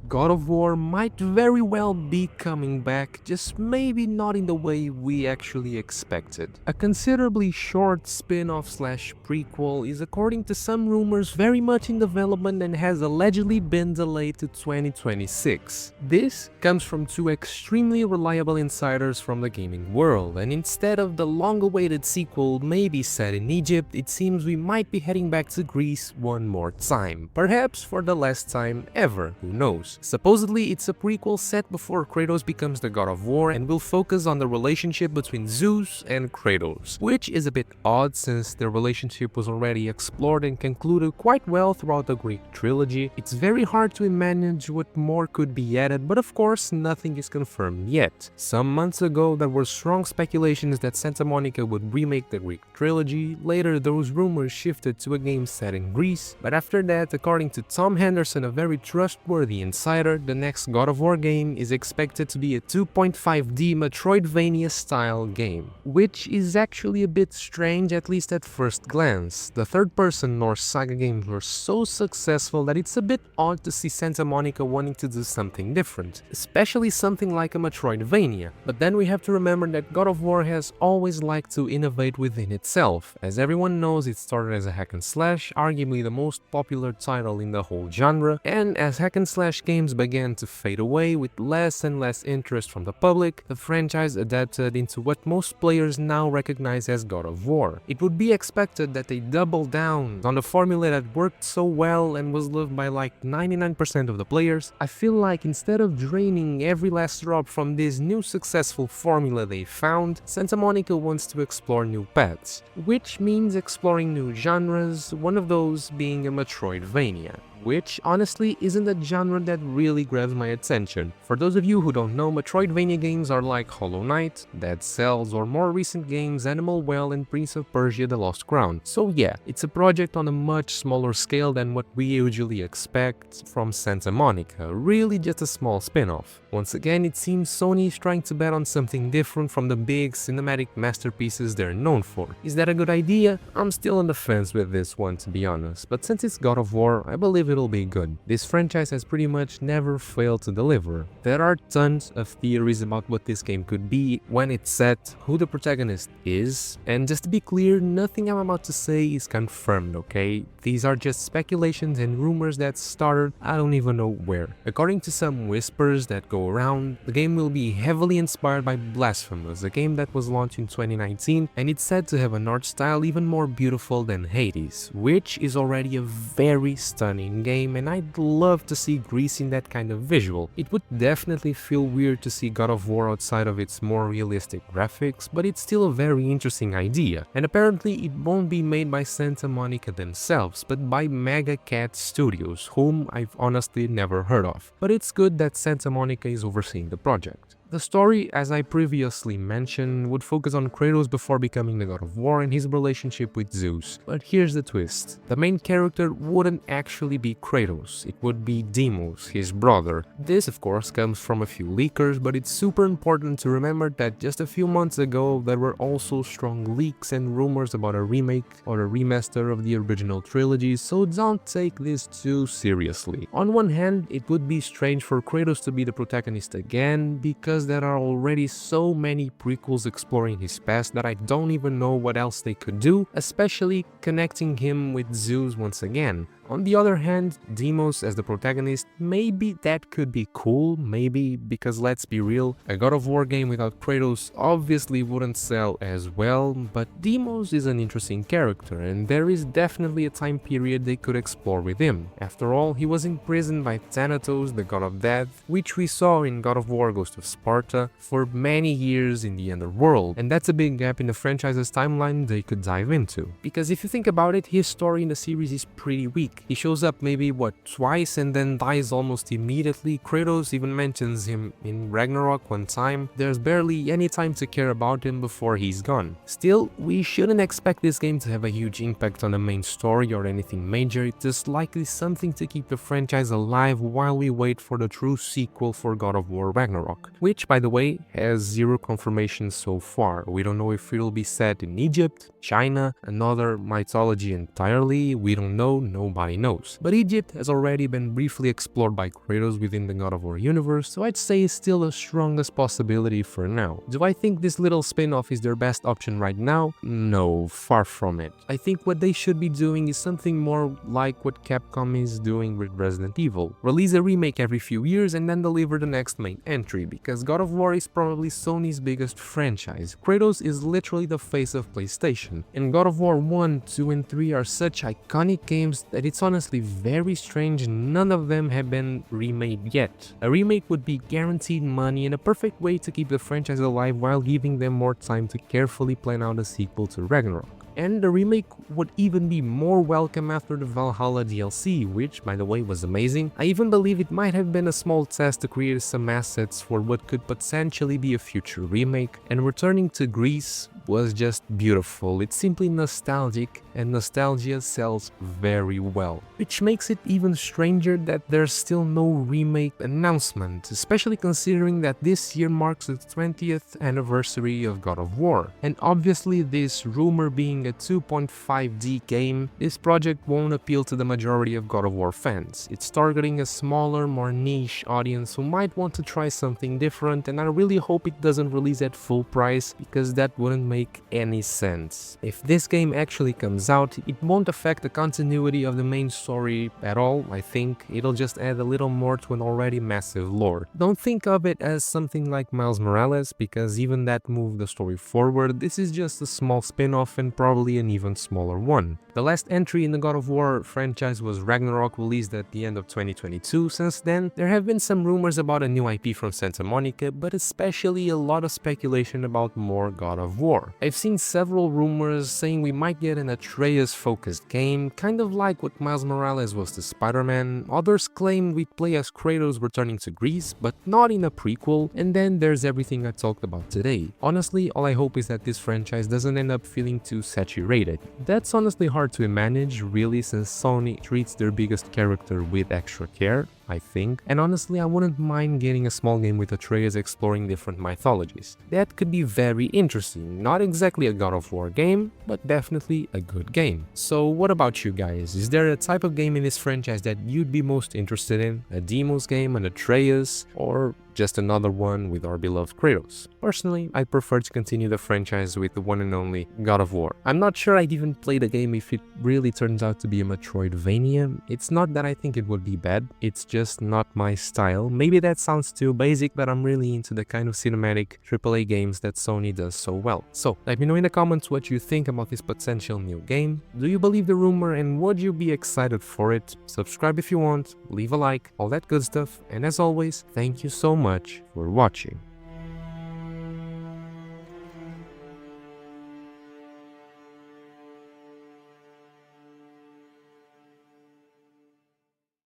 God of War might very well be coming back, just maybe not in the way we actually expected. A considerably short spin-off slash prequel is, according to some rumors, very much in development and has allegedly been delayed to 2026. This comes from two extremely reliable insiders from the gaming world, and instead of the long-awaited sequel maybe set in Egypt, it seems we might be heading back to Greece one more time. Perhaps for the last time ever, who knows. Supposedly it's a prequel set before Kratos becomes the God of War and will focus on the relationship between Zeus and Kratos, which is a bit odd since their relationship was already explored and concluded quite well throughout the Greek trilogy. It's very hard to imagine what more could be added, but of course nothing is confirmed yet. Some months ago there were strong speculations that Santa Monica would remake the Greek trilogy. Later those rumors shifted to a game set in Greece, but after that, according to Tom Henderson, a very trustworthy insider, the next God of War game is expected to be a 2.5D Metroidvania style game, which is actually a bit strange, at least at first glance. The third-person Norse saga games were so successful that it's a bit odd to see Santa Monica wanting to do something different, especially something like a Metroidvania. But then we have to remember that God of War has always liked to innovate within itself. As everyone knows, it started as a hack and slash, arguably the most popular title in the whole genre, and as hack and slash games began to fade away with less and less interest from the public, the franchise adapted into what most players now recognize as God of War. It would be expected that they double down on the formula that worked so well and was loved by like 99% of the players. I feel like instead of draining every last drop from this new successful formula they found, Santa Monica wants to explore new paths, which means exploring new genres, one of those being a Metroidvania, which honestly isn't a genre that really grabs my attention. For those of you who don't know, Metroidvania games are like Hollow Knight, Dead Cells, or more recent games Animal Well and Prince of Persia: The Lost Crown. So yeah, it's a project on a much smaller scale than what we usually expect from Santa Monica, really just a small spin-off. Once again, it seems Sony is trying to bet on something different from the big cinematic masterpieces they're known for. Is that a good idea? I'm still on the fence with this one, to be honest, but since it's God of War, I believe it'll be good. This franchise has pretty much never failed to deliver. There are tons of theories about what this game could be, when it's set, who the protagonist is, and just to be clear, nothing I'm about to say is confirmed, okay? These are just speculations and rumors that started I don't even know where. According to some whispers that go around, the game will be heavily inspired by Blasphemous, a game that was launched in 2019, and it's said to have an art style even more beautiful than Hades, which is already a very stunning game, and I'd love to see Greece in that kind of visual. It would definitely feel weird to see God of War outside of its more realistic graphics, but it's still a very interesting idea, and apparently it won't be made by Santa Monica themselves, but by Mega Cat Studios, whom I've honestly never heard of. But it's good that Santa Monica is overseeing the project. The story, as I previously mentioned, would focus on Kratos before becoming the God of War and his relationship with Zeus. But here's the twist. The main character wouldn't actually be Kratos, it would be Deimos, his brother. This of course comes from a few leakers, but it's super important to remember that just a few months ago there were also strong leaks and rumors about a remake or a remaster of the original trilogy, so don't take this too seriously. On one hand, it would be strange for Kratos to be the protagonist again, because there are already so many prequels exploring his past that I don't even know what else they could do, especially connecting him with Zeus once again. On the other hand, Deimos as the protagonist, maybe that could be cool, maybe, because let's be real, a God of War game without Kratos obviously wouldn't sell as well, but Deimos is an interesting character, and there is definitely a time period they could explore with him. After all, he was imprisoned by Thanatos, the god of death, which we saw in God of War Ghost of Sparta, for many years in the underworld, and that's a big gap in the franchise's timeline they could dive into. Because if you think about it, his story in the series is pretty weak. He shows up maybe, twice and then dies almost immediately. Kratos even mentions him in Ragnarok one time. There's barely any time to care about him before he's gone. Still, we shouldn't expect this game to have a huge impact on the main story or anything major. It's just likely something to keep the franchise alive while we wait for the true sequel for God of War Ragnarok, which, by the way, has zero confirmation so far. We don't know if it'll be set in Egypt, China, another mythology entirely. We don't know, nobody nobody knows. But Egypt has already been briefly explored by Kratos within the God of War universe, so I'd say it's still the strongest possibility for now. Do I think this little spin-off is their best option right now? No, far from it. I think what they should be doing is something more like what Capcom is doing with Resident Evil. Release a remake every few years and then deliver the next main entry, because God of War is probably Sony's biggest franchise. Kratos is literally the face of PlayStation, and God of War 1, 2 and 3 are such iconic games that it's honestly very strange none of them have been remade yet. A remake would be guaranteed money and a perfect way to keep the franchise alive while giving them more time to carefully plan out a sequel to Ragnarok. And the remake would even be more welcome after the Valhalla DLC, which, by the way, was amazing. I even believe it might have been a small test to create some assets for what could potentially be a future remake, and returning to Greece was just beautiful. It's simply nostalgic, and nostalgia sells very well. Which makes it even stranger that there's still no remake announcement, especially considering that this year marks the 20th anniversary of God of War. And obviously, this rumor being a 2.5D game, this project won't appeal to the majority of God of War fans. It's targeting a smaller, more niche audience who might want to try something different, and I really hope it doesn't release at full price, because that wouldn't make any sense. If this game actually comes out, it won't affect the continuity of the main story at all. I think it'll just add a little more to an already massive lore. Don't think of it as something like Miles Morales, because even that moved the story forward. This is just a small spin-off and probably an even smaller one. The last entry in the God of War franchise was Ragnarok, released at the end of 2022. Since then, there have been some rumors about a new IP from Santa Monica, but especially a lot of speculation about more God of War. I've seen several rumors saying we might get an Atreus-focused game, kind of like what Miles Morales was to Spider-Man. Others claim we'd play as Kratos returning to Greece, but not in a prequel. And then there's everything I talked about today. Honestly, all I hope is that this franchise doesn't end up feeling too saturated. That's honestly hard to manage, really, since Sony treats their biggest character with extra care, I think. And honestly, I wouldn't mind getting a small game with Atreus exploring different mythologies. That could be very interesting. Not exactly a God of War game, but definitely a good game. So what about you guys? Is there a type of game in this franchise that you'd be most interested in? A Deimos game, an Atreus, or just another one with our beloved Kratos? Personally, I prefer to continue the franchise with the one and only God of War. I'm not sure I'd even play the game if it really turns out to be a Metroidvania. It's not that I think it would be bad, it's just not my style. Maybe that sounds too basic, but I'm really into the kind of cinematic AAA games that Sony does so well. So let me know in the comments what you think about this potential new game. Do you believe the rumor and would you be excited for it? Subscribe if you want, leave a like, all that good stuff, and as always, thank you so much for watching.